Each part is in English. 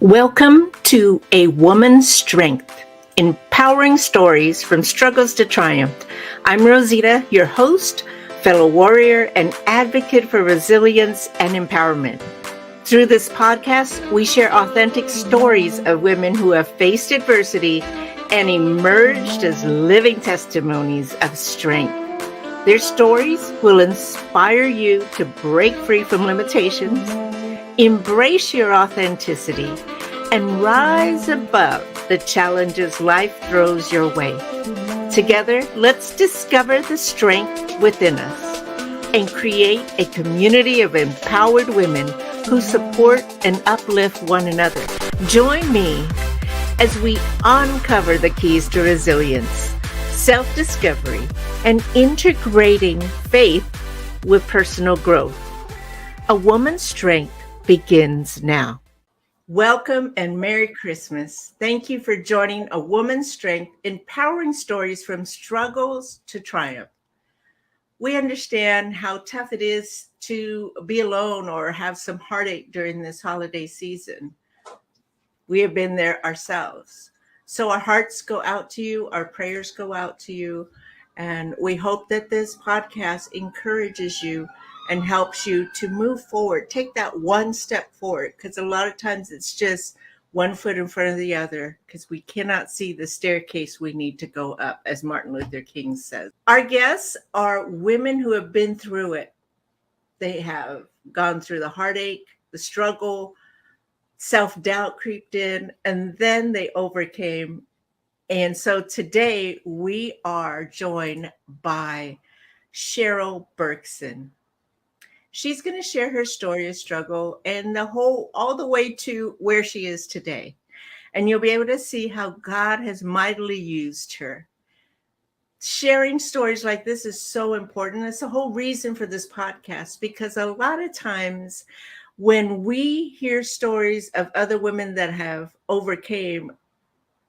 Welcome to A Woman's Strength, empowering stories from struggles to triumph. I'm Rosita, your host, fellow warrior, and advocate for resilience and empowerment. Through this podcast, we share authentic stories of women who have faced adversity and emerged as living testimonies of strength. Their stories will inspire you to break free from limitations, embrace your authenticity, and rise above the challenges life throws your way. Together, let's discover the strength within us and create a community of empowered women who support and uplift one another. Join me as we uncover the keys to resilience, self-discovery, and integrating faith with personal growth. A woman's strength begins now. Welcome and Merry Christmas. Thank you for joining A Woman's Strength, empowering stories from struggles to triumph. We understand how tough it is to be alone or have some heartache during this holiday season. We have been there ourselves. So our hearts go out to you, our prayers go out to you, and we hope that this podcast encourages you and helps you to move forward. Take that one step forward, because a lot of times it's just one foot in front of the other, because we cannot see the staircase we need to go up, as Martin Luther King says. Our guests are women who have been through it. They have gone through the heartache, the struggle, self-doubt creeped in, and then they overcame. And so today we are joined by Cheryl Berkson. She's going to share her story of struggle and all the way to where she is today. And you'll be able to see how God has mightily used her. Sharing stories like this is so important. That's the whole reason for this podcast, because a lot of times when we hear stories of other women that have overcame,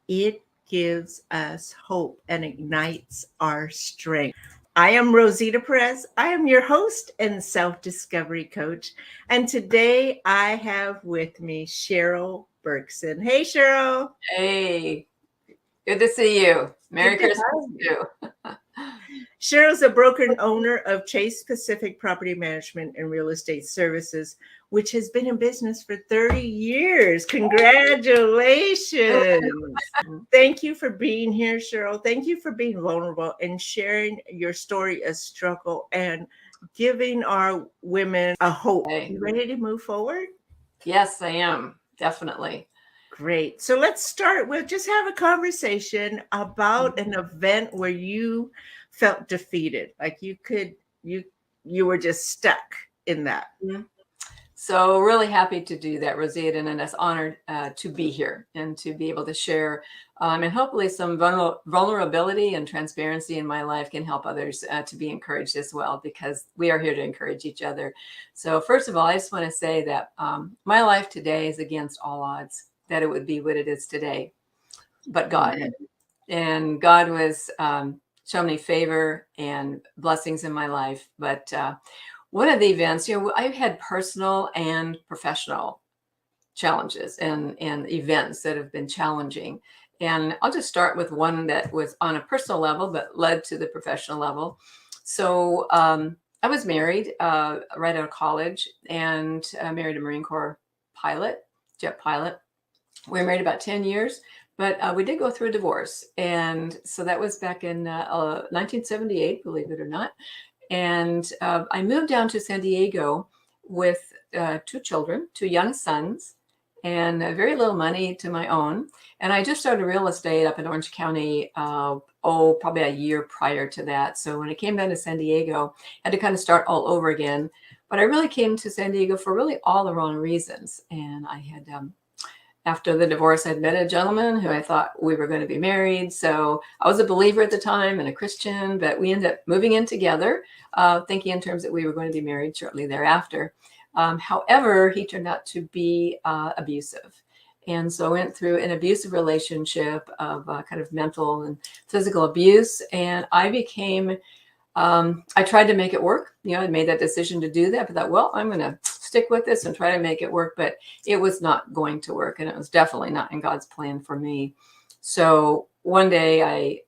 it gives us hope and ignites our strength. I am Rosita Perez. I am your host and self-discovery coach. And today I have with me Cheryl Berkson. Hey, Cheryl. Hey, good to see you. Merry Christmas to you. Cheryl's a broker and owner of Chase Pacific Property Management and Real Estate Services, which has been in business for 30 years. Congratulations. Thank you for being here, Cheryl. Thank you for being vulnerable and sharing your story of struggle and giving our women a hope. Hey. You ready to move forward? Yes, I am. Definitely. Great. So let's start with just have a conversation about an event where you felt defeated, like you were just stuck in that. Mm-hmm. So really happy to do that, Rosita, and it's honored to be here and to be able to share and hopefully some vulnerability and transparency in my life can help others to be encouraged as well, because we are here to encourage each other. So first of all, I just want to say that my life today is against all odds that it would be what it is today, but God. And God was shown me favor and blessings in my life. But one of the events, I've had personal and professional challenges and events that have been challenging. And I'll just start with one that was on a personal level, but led to the professional level. So I was married right out of college and married a Marine Corps pilot, jet pilot. We were married about 10 years, but we did go through a divorce. And so that was back in 1978, believe it or not. And I moved down to San Diego with 2 children, 2 young sons, and very little money to my own. And I just started real estate up in Orange County, probably a year prior to that. So when I came down to San Diego, I had to kind of start all over again. But I really came to San Diego for really all the wrong reasons. And I had after the divorce, I'd met a gentleman who I thought we were going to be married. So I was a believer at the time and a Christian, but we ended up moving in together, thinking in terms that we were going to be married shortly thereafter. However, he turned out to be abusive. And so I went through an abusive relationship of kind of mental and physical abuse. And I became, I tried to make it work. I made that decision to do that, but thought, well, I'm going to stick with this and try to make it work, but it was not going to work. And it was definitely not in God's plan for me. So one day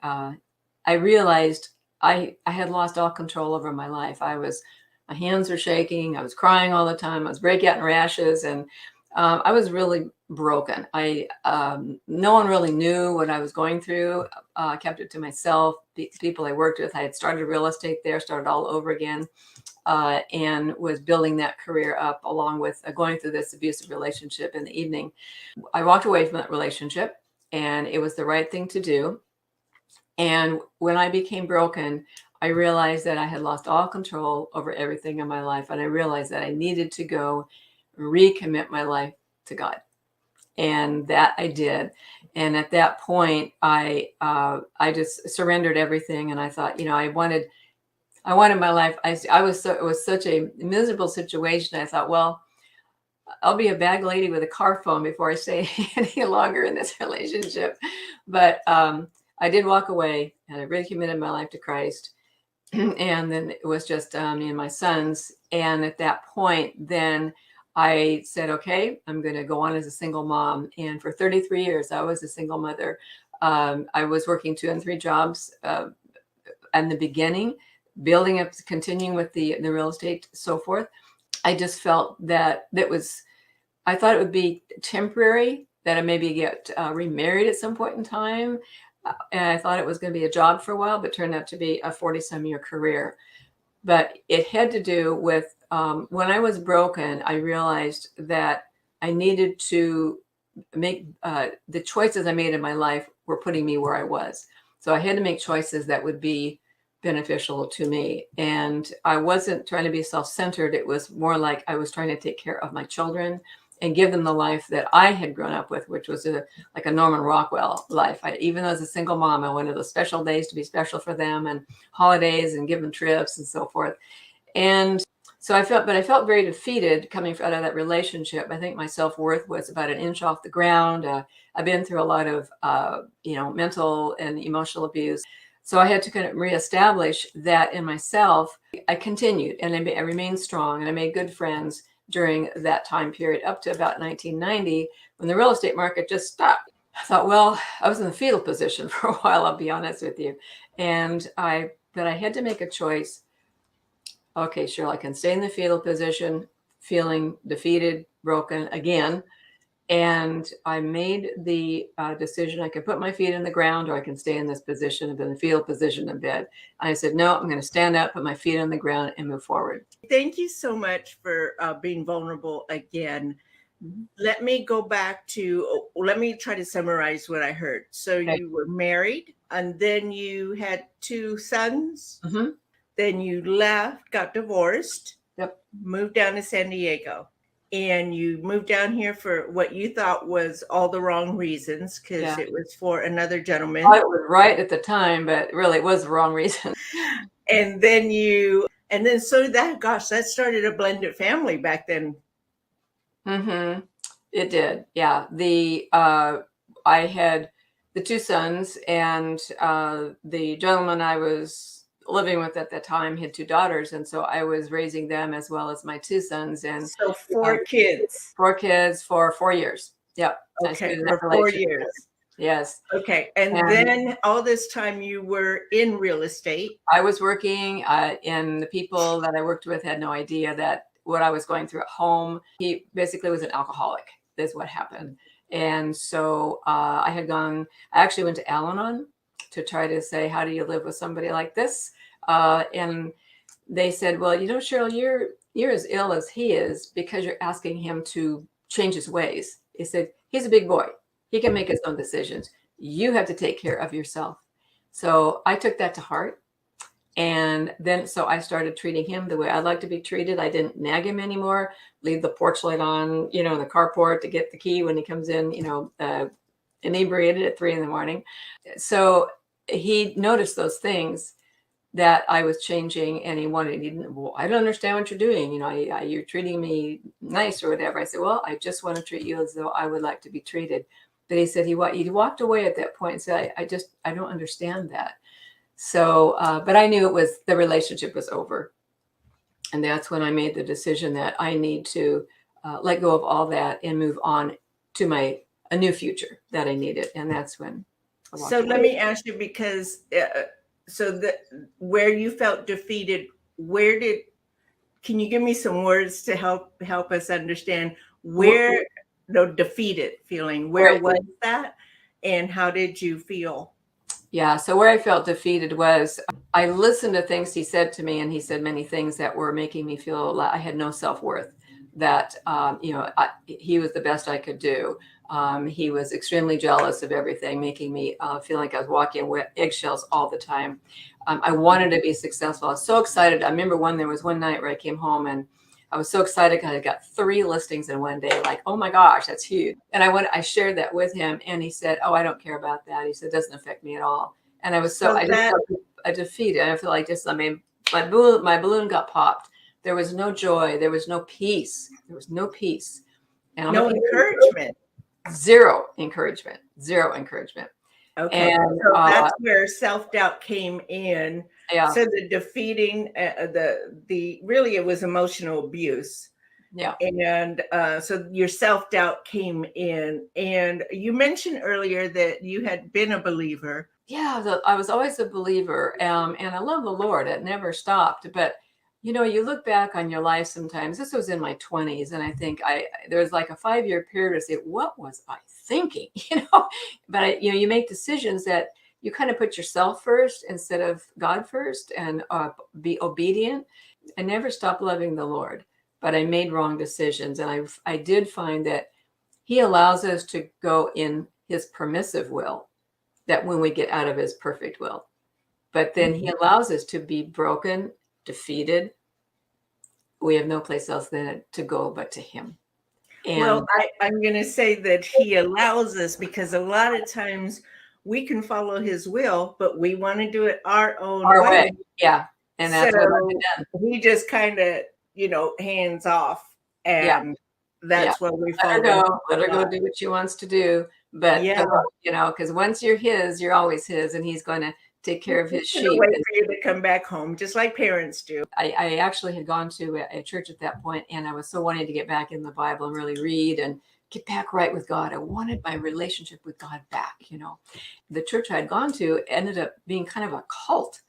I realized I had lost all control over my life. My hands were shaking. I was crying all the time. I was breaking out in rashes, and I was really broken. No one really knew what I was going through. I kept it to myself. People I worked with, I had started real estate there, started all over again, and was building that career up along with going through this abusive relationship in the evening. I walked away from that relationship, and it was the right thing to do. And when I became broken, I realized that I had lost all control over everything in my life. And I realized that I needed to go recommit my life to God. And that I did. And at that point, I just surrendered everything. And I thought, I wanted my life. It was such a miserable situation. I thought, well, I'll be a bag lady with a car phone before I stay any longer in this relationship. But I did walk away, and I really committed my life to Christ. And then it was just me and my sons. And at that point, then I said, okay, I'm going to go on as a single mom. And for 33 years, I was a single mother. I was working 2 and 3 jobs in the beginning, building up, continuing with the real estate, so forth. I just felt that I thought it would be temporary, that I maybe get remarried at some point in time. And I thought it was going to be a job for a while, but turned out to be a 40-some year career. But it had to do with when I was broken, I realized that I needed to make the choices I made in my life were putting me where I was. So I had to make choices that would be beneficial to me. And I wasn't trying to be self-centered. It was more like I was trying to take care of my children and give them the life that I had grown up with, which was like a Norman Rockwell life. Even as a single mom, I wanted those special days to be special for them, and holidays, and give them trips and so forth. And so I felt very defeated coming out of that relationship. I think my self-worth was about an inch off the ground. I've been through a lot of, mental and emotional abuse. So I had to kind of reestablish that in myself. I continued, and I remained strong, and I made good friends during that time period up to about 1990, when the real estate market just stopped. I thought, well, I was in the fetal position for a while, I'll be honest with you. But I had to make a choice. Okay, Cheryl, I can stay in the fetal position, feeling defeated, broken again. And I made the decision, I could put my feet in the ground, or I can stay in this position, in the fetal position in bed. I said, no, I'm going to stand up, put my feet on the ground, and move forward. Thank you so much for being vulnerable again. Mm-hmm. Let me try to summarize what I heard. So okay. You were married, and then you had 2 sons. Mm-hmm. Then you left, got divorced. Yep. Moved down to San Diego. And you moved down here for what you thought was all the wrong reasons, because it was for another gentleman. Well, it was right at the time, but really it was the wrong reason. that started a blended family back then. Mm-hmm. It did. Yeah. I had the 2 sons, and the gentleman I was living with at that time had 2 daughters. And so I was raising them as well as my 2 sons. And so 4 kids. 4 kids for 4 years. Yep. Okay. For 4 years. Yes. Okay. And then all this time you were in real estate. I was working, and the people that I worked with had no idea that what I was going through at home. He basically was an alcoholic, is what happened. And so I actually went to Al-Anon to try to say, how do you live with somebody like this? And they said, well, Cheryl, you're as ill as he is because you're asking him to change his ways. He said, he's a big boy. He can make his own decisions. You have to take care of yourself. So I took that to heart. And then, so I started treating him the way I'd like to be treated. I didn't nag him anymore, leave the porch light on, in the carport to get the key when he comes in, inebriated at 3 a.m. So he noticed those things that I was changing, and I don't understand what you're doing. You're treating me nice or whatever. I said, well, I just want to treat you as though I would like to be treated. But he said he walked away at that point and said, I don't understand that. So, but I knew the relationship was over. And that's when I made the decision that I need to let go of all that and move on to a new future that I needed. And that's when I So walked let away. me ask you, because so the where you felt defeated, where did can you give me some words to help us understand where the defeated feeling, where Right. was that, and how did you feel? Yeah. So where I felt defeated was I listened to things he said to me, and he said many things that were making me feel like I had no self-worth, that, he was the best I could do. He was extremely jealous of everything, making me feel like I was walking with eggshells all the time. I wanted to be successful. I was so excited. I remember there was one night where I came home and I was so excited because I got 3 listings in one day. Like, oh my gosh, that's huge. And I shared that with him, and he said, "Oh, I don't care about that." He said, "It doesn't affect me at all." And So I just that felt defeated. I feel like my balloon got popped. There was no joy. There was no peace. There was no peace. And I'm a no encouragement. zero encouragement, zero encouragement. Okay, And so that's where self-doubt came in. yeah, So the defeating, the really it was emotional abuse. yeah. And so your self-doubt came in. And you mentioned earlier that you had been a believer. Yeah, I was always a believer, and I love the Lord. It never stopped. But you look back on your life sometimes. This was in my 20s, and I think there was like a 5-year period to say, what was I thinking? But you make decisions that you kind of put yourself first instead of God first, and be obedient. I never stopped loving the Lord, but I made wrong decisions, and I did find that He allows us to go in His permissive will, that when we get out of his perfect will. But then he allows us to be broken, defeated. We have no place else then to go but to him. Well, And I'm going to say that he allows us, because a lot of times we can follow his will, but we want to do it our own our way. way. Yeah. And So that's what I've done. we just kind of, hands off, Yeah. and Yeah. that's what we Let her fall into. go. Let her go do what she wants to do. But Yeah. because once you're his, you're always his, and he's going to take care of his He's gonna sheep. wait for you to come back home, just like parents do. I actually had gone to a church at that point, and I was so wanting to get back in the Bible and really read and get back right with God. I wanted my relationship with God back. The church I had gone to ended up being kind of a cult.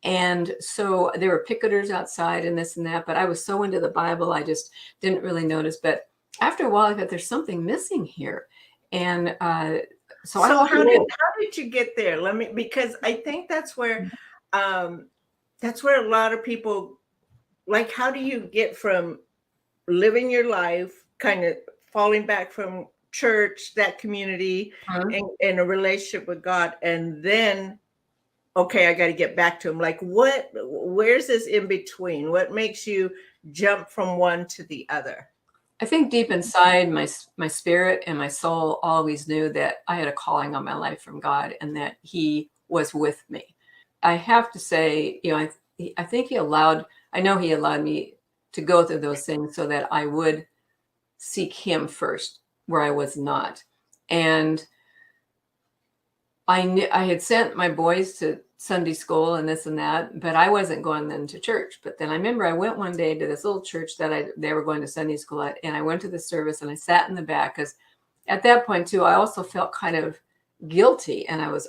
And so there were picketers outside and this and that, but I was so into the Bible, I just didn't really notice. But after a while, I thought there's something missing here. And so I So walked away. how did you get there? Because I think um, that's where a lot of people, like, how do you get from living your life, kind of falling back from church, that community, Mhm. and a relationship with God, and then, okay, I got to get back to him. Like, where's this in between? What makes you jump from one to the other? I think deep inside my spirit and my soul always knew that I had a calling on my life from God and that He was with me. I have to say, I think I know He allowed me to go through those things so that I would seek Him first where I was not. And I knew I had sent my boys to Sunday school and this and that, but I wasn't going then to church. But then I remember I went one day to this little church that they were going to Sunday school at, and I went to the service and I sat in the back because at that point too, I also felt kind of guilty, and I was,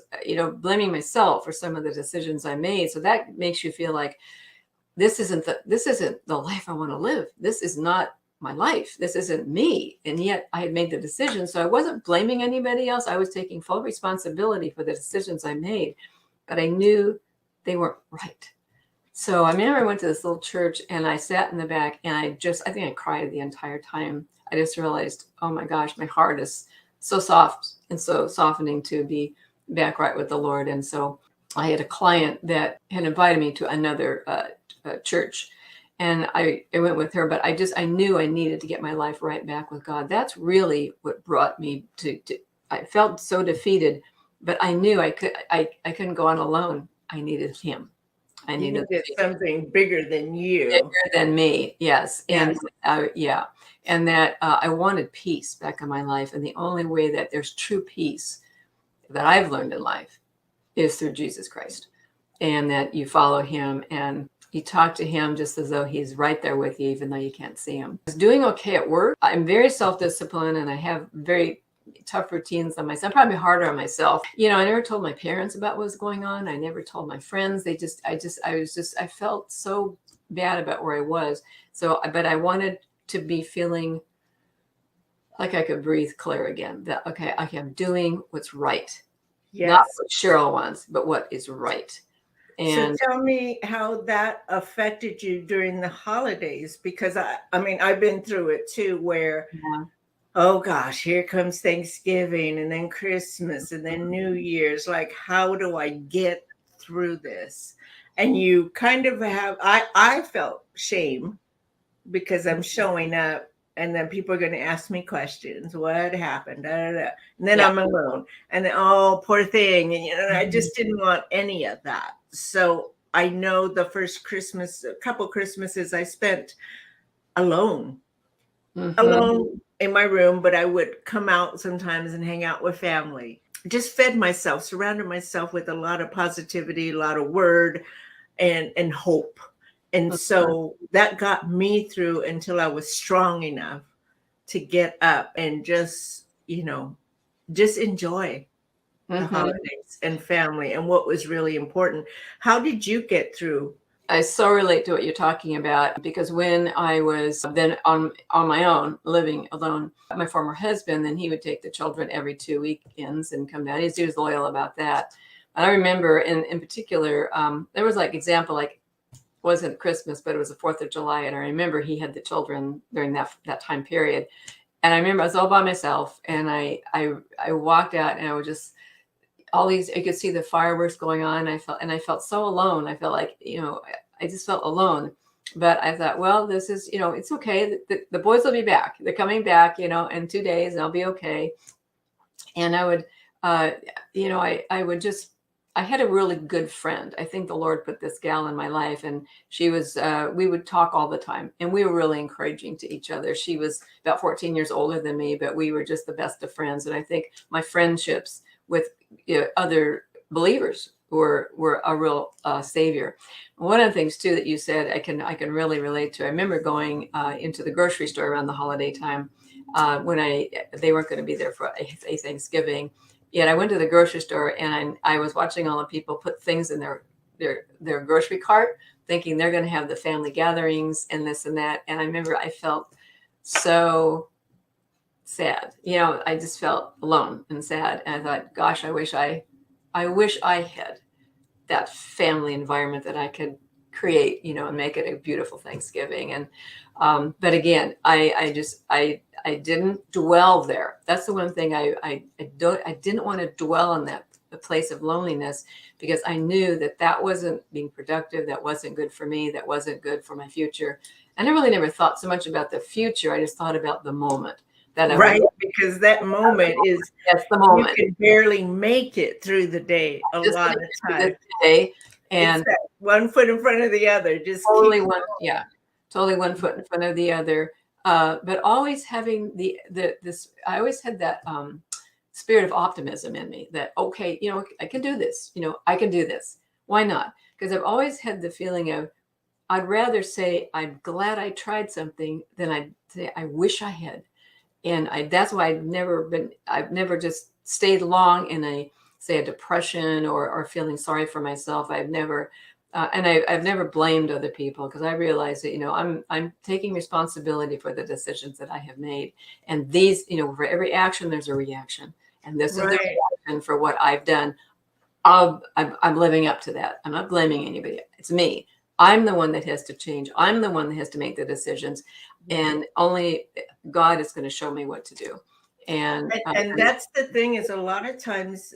blaming myself for some of the decisions I made. So that makes you feel like this isn't the life I want to live. This is not my life. This isn't me. And yet I had made the decision. So I wasn't blaming anybody else. I was taking full responsibility for the decisions I made, but I knew they weren't right. So I remember I went to this little church and I sat in the back and I think I cried the entire time. I just realized, oh my gosh, my heart is so soft and so softening to be back right with the Lord. And so I had a client that had invited me to another church, and I went with her, but I knew I needed to get my life right back with God. That's really what brought me to I felt so defeated, but I knew I couldn't go on alone. I needed him. I You needed needed something bigger than you. bigger than me. Yes. And Yes. yeah. And that I wanted peace back in my life. And the only way that there's true peace that I've learned in life is through Jesus Christ, and that you follow him. And You talk to him just as though he's right there with you, even though you can't see him. I was doing okay at work. I'm very self-disciplined and I have very tough routines on myself, probably harder on myself. You know, I never told my parents about what was going on. I never told my friends. I felt so bad about where I was. So, but I wanted to be feeling like I could breathe clear again, that, okay, I'm doing what's right. Not Yes. what Cheryl wants, but what is right. So And tell me how that affected you during the holidays, because I mean, I've been through it too, where, yeah, oh gosh, here comes Thanksgiving and then Christmas and then New Year's. Like, how do I get through this? And you kind of have, I felt shame because I'm showing up and then people are going to ask me questions. What happened? Da, da, da. And then yeah. I'm alone. And then, oh, poor thing. And, I Mhm. just didn't want any of that. So I know the first Christmas, a couple Christmases I spent alone, Mhm. alone in my room, but I would come out sometimes and hang out with family. Just fed myself, surrounded myself with a lot of positivity, a lot of word and hope. And Mhm. so that got me through until I was strong enough to get up and just enjoy the Mhm. holidays and family and what was really important. How did you get through? I so relate to what you're talking about because when I was then on my own, living alone, my former husband, then he would take the children every 2 weekends and come down. He was loyal about that. And I remember in particular, there was like example, like wasn't Christmas, but it was the 4th of July. And I remember he had the children during that time period. And I remember I was all by myself and I walked out and I was just all these, I could see the fireworks going on. I felt so alone. I felt like, I just felt alone. But I thought, well, this is, it's okay. The boys will be back. They're coming back, in 2 days and I'll be okay. And I would, uh, I would just, I had a really good friend. I think the Lord put this gal in my life and she was, we would talk all the time and we were really encouraging to each other. She was about 14 years older than me, but we were just the best of friends. And I think my friendships with other believers were a real savior. One of the things too that you said I can really relate to. I remember going into the grocery store around the holiday time when they weren't going to be there for a Thanksgiving. Yet I went to the grocery store and I was watching all the people put things in their grocery cart, thinking they're going to have the family gatherings and this and that. And I remember I felt so sad. I just felt alone and sad. And I thought, gosh, I wish I had that family environment that I could create, and make it a beautiful Thanksgiving. And but again, I didn't dwell there. That's the one thing I didn't want to dwell on the place of loneliness because I knew that wasn't being productive. That wasn't good for me. That wasn't good for my future. And I really never thought so much about the future. I just thought about the moment that I was. Right, because that moment is That's the you moment. can barely make it through the day a Just lot gonna of get through times. this day It's and that one foot in front of the other. Just keep totally one, yeah, totally one foot in front of the other. But always having this, I always had that spirit of optimism in me that, okay, I can do this, I can do this. Why not? Because I've always had the feeling of, I'd rather say, I'm glad I tried something than I'd say, I wish I had. And that's why I've never just stayed long in say a depression or feeling sorry for myself. I've never, and I've never blamed other people because I realize that, I'm taking responsibility for the decisions that I have made. And these, for every action, there's a reaction. And this is the right. reaction for what I've done. I'm living up to that. I'm not blaming anybody. It's me. I'm the one that has to change. I'm the one that has to make the decisions, and only God is going to show me what to do. And And that's the thing is a lot of times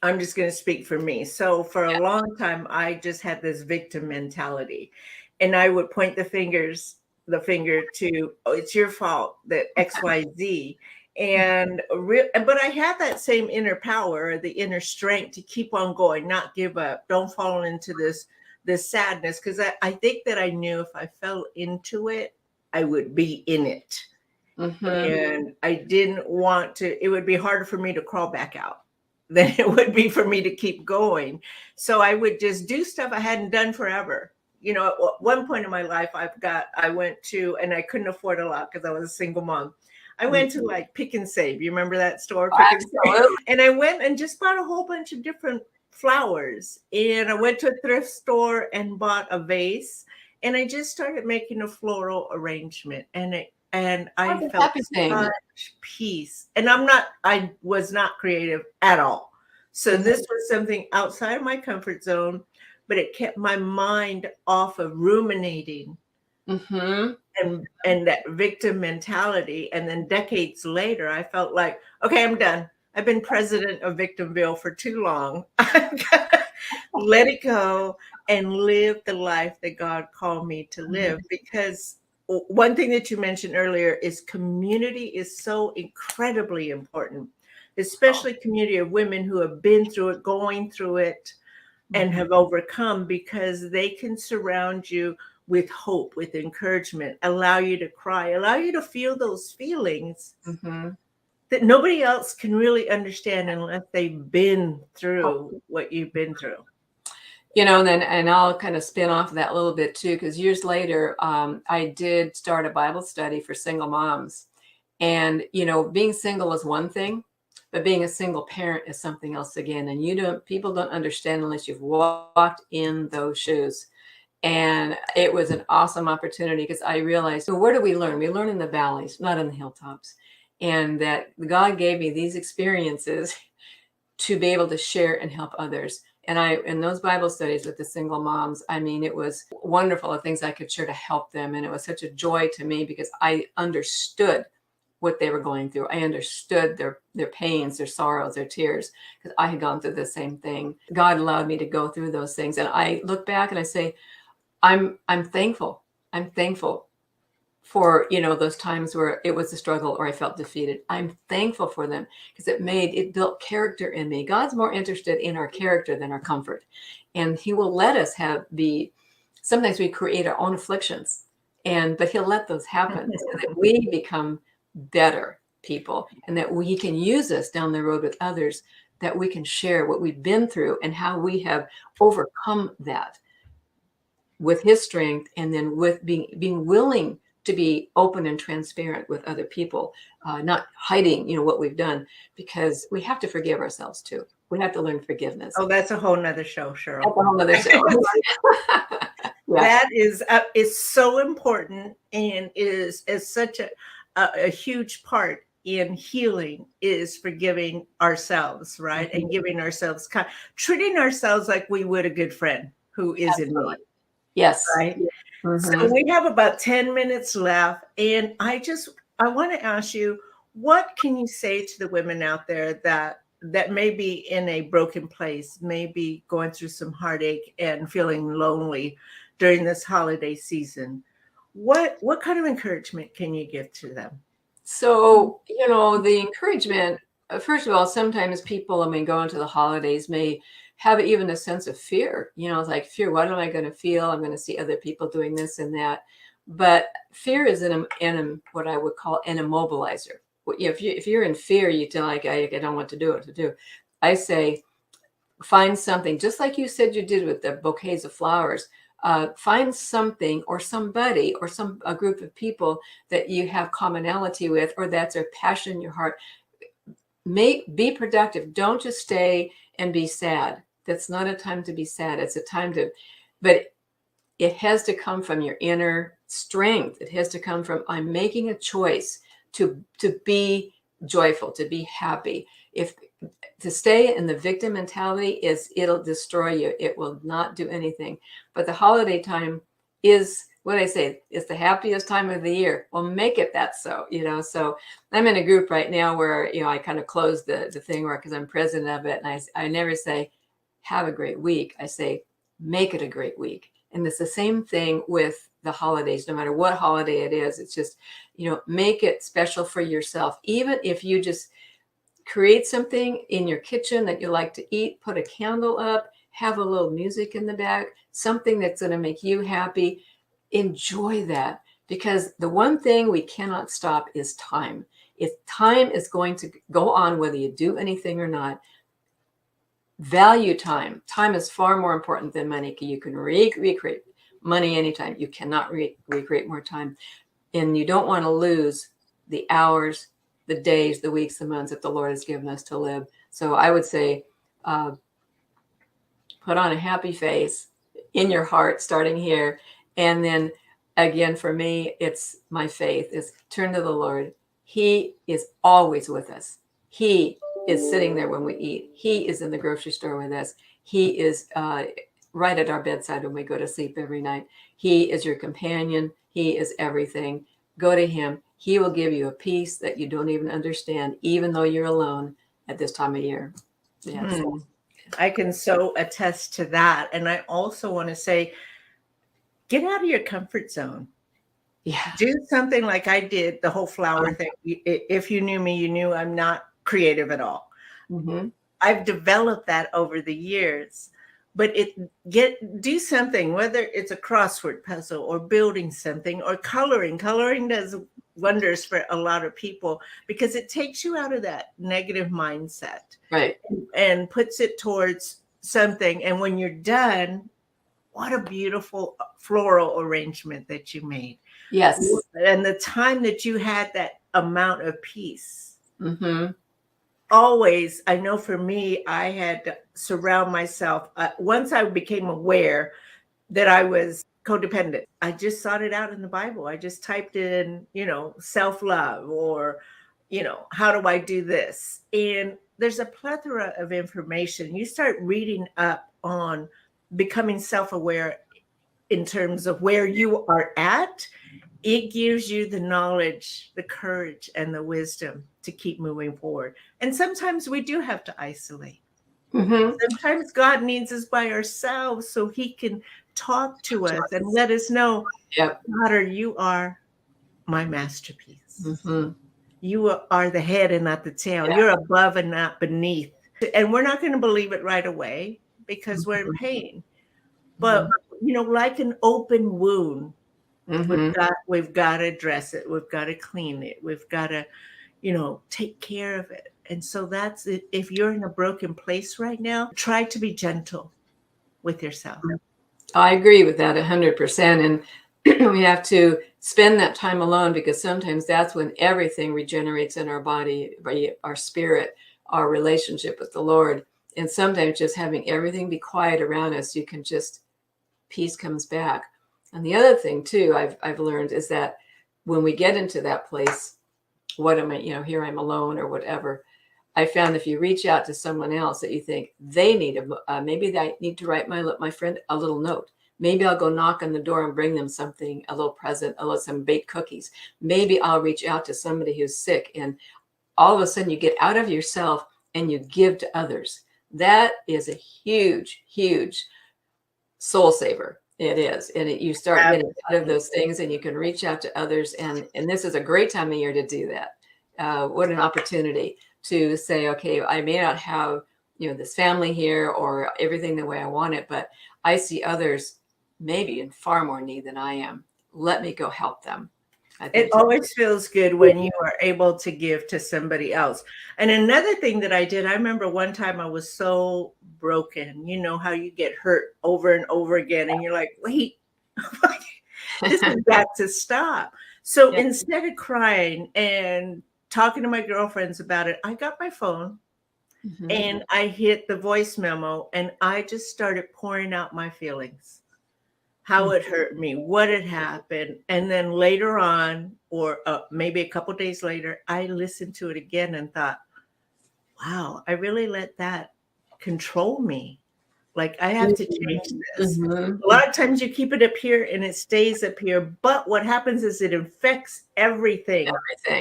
I'm just going to speak for me. So for a long time, I just had this victim mentality and I would point the finger to, oh, it's your fault that X, Y, Z. But I had that same inner power, the inner strength to keep on going, not give up, don't fall into this sadness. Cause I think that I knew if I fell into it, I would be in it. Mhm. And I didn't want to, it would be harder for me to crawl back out than it would be for me to keep going. So I would just do stuff I hadn't done forever. at one point in my life, I went to, and I couldn't afford a lot because I was a single mom. I went to like Pick and Save. You remember that store, Pick and Save? Absolutely. And I went and just bought a whole bunch of different flowers. And I went to a thrift store and bought a vase. And I just started making a floral arrangement. And I That's a felt happy thing. such peace. And I was not creative at all. So this was something outside of my comfort zone, but it kept my mind off of ruminating Mm-hmm. and that victim mentality. And then decades later, I felt like, okay, I'm done. I've been president of Victimville for too long. I've got to let it go and live the life that God called me to live. Because one thing that you mentioned earlier is community is so incredibly important, especially community of women who have been through it, going through it, and have overcome, because they can surround you with hope, with encouragement, allow you to cry, allow you to feel those feelings Mm-hmm. that nobody else can really understand unless they've been through what you've been through. And I'll kind of spin off of that a little bit too, because years later, I did start a Bible study for single moms. And, being single is one thing, but being a single parent is something else again. And people don't understand unless you've walked in those shoes. And it was an awesome opportunity because I realized, well, where do we learn? We learn in the valleys, not in the hilltops. And that God gave me these experiences to be able to share and help others. And in those Bible studies with the single moms, I mean, it was wonderful, the things I could share to help them. And it was such a joy to me because I understood what they were going through. I understood their pains, their sorrows, their tears, because I had gone through the same thing. God allowed me to go through those things. And I look back and I say, I'm thankful. I'm thankful for, those times where it was a struggle or I felt defeated. I'm thankful for them because it built character in me. God's more interested in our character than our comfort. And he will let us sometimes we create our own afflictions, but he'll let those happen so that we become better people and that he can use us down the road with others, that we can share what we've been through and how we have overcome that with his strength, and then with being willing to be open and transparent with other people, not hiding, what we've done, because we have to forgive ourselves too. We have to learn forgiveness. Oh, that's a whole nother show, Cheryl. That's a whole nother show. Yeah. That is so important, and is such a huge part in healing, is forgiving ourselves, right? And giving ourselves treating ourselves like we would a good friend who is in need. Yes. Right. So we have about 10 minutes left. And I want to ask you, what can you say to the women out there that may be in a broken place, maybe going through some heartache and feeling lonely during this holiday season? What kind of encouragement can you give to them? So, the encouragement, first of all, sometimes people, going into the holidays may have even a sense of fear, it's like fear. What am I going to feel? I'm going to see other people doing this and that. But fear is what I would call an immobilizer. If you're in fear, you tell like, I don't know what to do. I say, find something, just like you said you did with the bouquets of flowers. Find something or somebody or a group of people that you have commonality with, or that's a passion in your heart. Be productive. Don't just stay and be sad. That's not a time to be sad. It's a time but it has to come from your inner strength. It has to come from, I'm making a choice to be joyful, to be happy. To stay in the victim mentality it'll destroy you. It will not do anything. But the holiday time is what I say, it's the happiest time of the year. Well, make it that so, so I'm in a group right now where, I kind of close the thing because I'm president of it. And I never say, have a great week. I say, make it a great week. And it's the same thing with the holidays, no matter what holiday it is. It's just, make it special for yourself. Even if you just create something in your kitchen that you like to eat, put a candle up, have a little music in the back, something that's going to make you happy. Enjoy that, because the one thing we cannot stop is time. If time is going to go on, whether you do anything or not, value time. Time is far more important than money. You can recreate money anytime. You cannot recreate more time. And you don't want to lose the hours, the days, the weeks, the months that the Lord has given us to live. So I would say, put on a happy face in your heart, starting here. And then again, for me, it's my faith is turn to the Lord. He is always with us. He is sitting there when we eat. He is in the grocery store with us. He is right at our bedside when we go to sleep every night. He is your companion. He is everything. Go to him. He will give you a peace that you don't even understand, even though you're alone at this time of year. Yes. I can so attest to that. And I also want to say, get out of your comfort zone. Yeah. Do something like I did, the whole flower thing. If you knew me, you knew I'm not creative at all. Mm-hmm. I've developed that over the years. But do something, whether it's a crossword puzzle or building something or coloring. Coloring does wonders for a lot of people because it takes you out of that negative mindset, Right. and puts it towards something. And when you're done, what a beautiful floral arrangement that you made. Yes. And the time that you had that amount of peace. Mm-hmm. Always, I know for me, I had to surround myself. Once I became aware that I was codependent, I just sought it out in the Bible. I just typed in, self-love, or, how do I do this? And there's a plethora of information. You start reading up on becoming self-aware in terms of where you are at. It gives you the knowledge, the courage, and the wisdom to keep moving forward. And sometimes we do have to isolate. Mm-hmm. Sometimes God needs us by ourselves so he can talk to us and let us know, Yep. daughter, you are my masterpiece. Mm-hmm. You are the head and not the tail. Yeah. You're above and not beneath. And we're not going to believe it right away because we're in pain. But, like an open wound, Mm-hmm. we've got to address it. We've got to clean it. We've got to, take care of it. And so that's it. If you're in a broken place right now, try to be gentle with yourself. I agree with that 100%. And we have to spend that time alone because sometimes that's when everything regenerates in our body, our spirit, our relationship with the Lord. And sometimes just having everything be quiet around us, you can just, peace comes back. And the other thing too, I've learned is that when we get into that place, what am I, here I'm alone or whatever. I found if you reach out to someone else that you think they need, maybe they need to write my friend a little note. Maybe I'll go knock on the door and bring them something, a little present, some baked cookies. Maybe I'll reach out to somebody who's sick, and all of a sudden you get out of yourself and you give to others. That is a huge, huge soul saver. It is. And you start getting out of those things and you can reach out to others. And this is a great time of year to do that. What an opportunity to say, okay, I may not have, this family here or everything the way I want it, but I see others maybe in far more need than I am. Let me go help them. It always feels good when you are able to give to somebody else. And another thing that I did, I remember one time I was so broken. You know how you get hurt over and over again, and you're like, wait, this has got to stop. So instead of crying and talking to my girlfriends about it, I got my phone and I hit the voice memo and I just started pouring out my feelings. How it hurt me, what had happened. And then later on, or maybe a couple days later, I listened to it again and thought, wow, I really let that control me. Like I have to change this. A lot of times you keep it up here and it stays up here. But what happens is it affects everything.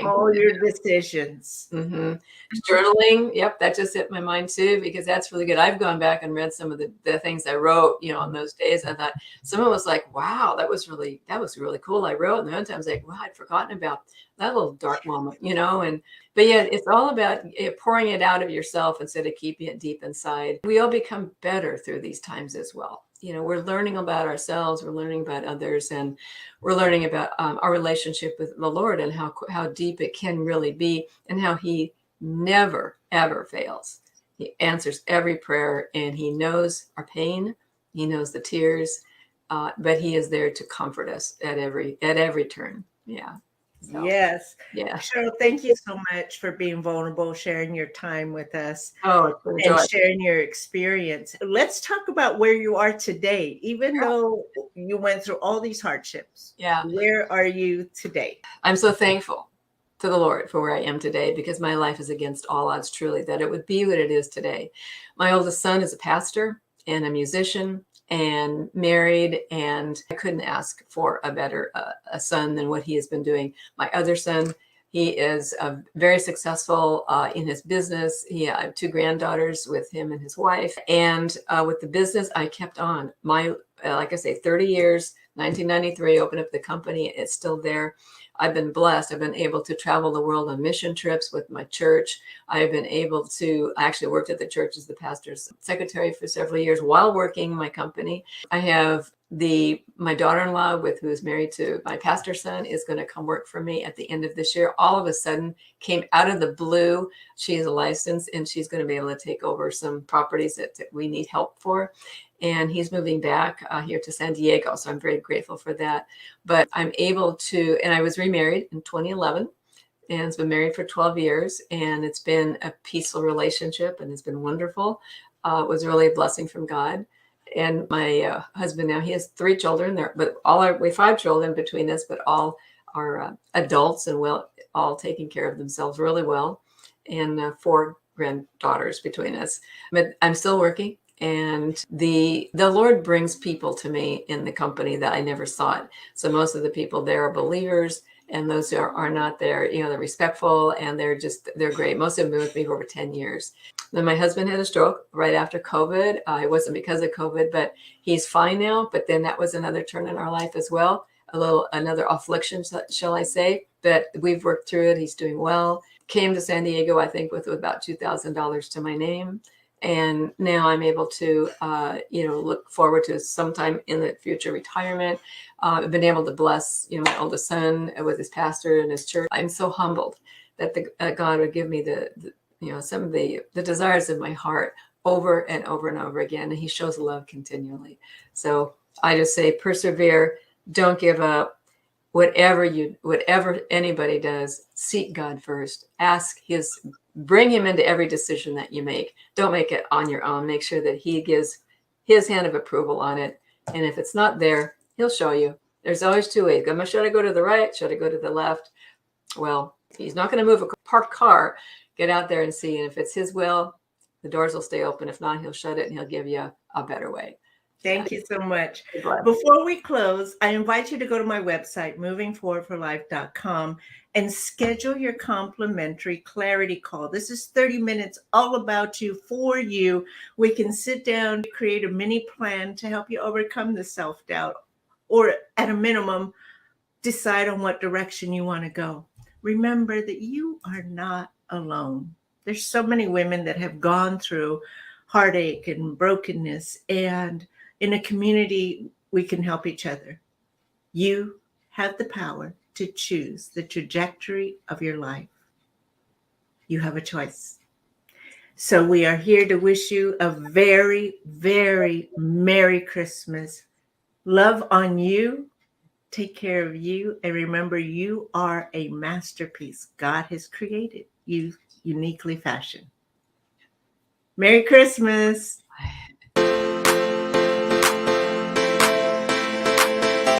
All your decisions. Journaling. Yep. That just hit my mind too, because that's really good. I've gone back and read some of the things I wrote, on those days. I thought someone was like, wow, that was really cool. I wrote, and the other times like, wow, I'd forgotten about that little dark moment, but yeah, it's all about pouring it out of yourself instead of keeping it deep inside. We all become better through these times as well. We're learning about ourselves, we're learning about others, and we're learning about our relationship with the Lord and how deep it can really be, and how he never, ever fails. He answers every prayer, and he knows our pain. He knows the tears. but he is there to comfort us at every turn. Yeah. So, Yes. yeah. Cheryl, thank you so much for being vulnerable, sharing your time with us, Oh, it's been a and joy. sharing your experience. Let's talk about where you are today. Even though you went through all these hardships, Yeah. where are you today? I'm so thankful to the Lord for where I am today, because my life is against all odds, truly, that it would be what it is today. My oldest son is a pastor and a musician and married, and I couldn't ask for a better a son than what he has been doing. My other son, he is very successful in his business. I have two granddaughters with him and his wife. And with the business, I kept on. Like I say, 30 years, 1993, opened up the company. It's still there. I've been blessed. I've been able to travel the world on mission trips with my church. I've been able to, I actually worked at the church as the pastor's secretary for several years while working my company. I have my daughter-in-law who is married to my pastor's son is going to come work for me at the end of this year. All of a sudden came out of the blue. She is a license and she's going to be able to take over some properties that we need help for. And he's moving back here to San Diego. So I'm very grateful for that. But I'm able to, and I was remarried in 2011 and it's been married for 12 years. And it's been a peaceful relationship and it's been wonderful. It was really a blessing from God. And my husband now, he has 3 children there, but we have 5 children between us, but all are adults and all taking care of themselves really well. And 4 granddaughters between us. But I'm still working. And the Lord brings people to me in the company that I never sought. So most of the people there are believers, and those who are not there, they're respectful and they're great. Most of them have been with me for over 10 years. Then my husband had a stroke right after COVID. It wasn't because of COVID, but he's fine now. But then that was another turn in our life as well. Another affliction, shall I say, but we've worked through it. He's doing well. Came to San Diego, I think, with about $2,000 to my name. And now I'm able to, look forward to sometime in the future retirement. I've been able to bless, my oldest son with his pastor and his church. I'm so humbled that God would give me some of the desires of my heart over and over and over again. And he shows love continually. So I just say, persevere, don't give up. Whatever anybody does, seek God first. Bring him into every decision that you make. Don't make it on your own. Make sure that he gives his hand of approval on it. And if it's not there, he'll show you. There's always 2 ways. Should I go to the right? Should I go to the left? Well, he's not going to move a parked car. Get out there and see. And if it's his will, the doors will stay open. If not, he'll shut it and he'll give you a better way. Thank you so much. Before we close, I invite you to go to my website, movingforwardforlife.com, and schedule your complimentary clarity call. This is 30 minutes all about you, for you. We can sit down, create a mini plan to help you overcome the self-doubt, or at a minimum, decide on what direction you want to go. Remember that you are not alone. There's so many women that have gone through heartache and brokenness, and in a community, we can help each other. You have the power to choose the trajectory of your life. You have a choice. So we are here to wish you a very, very Merry Christmas. Love on you. Take care of you. And remember, you are a masterpiece God has created, you uniquely fashioned. Merry Christmas.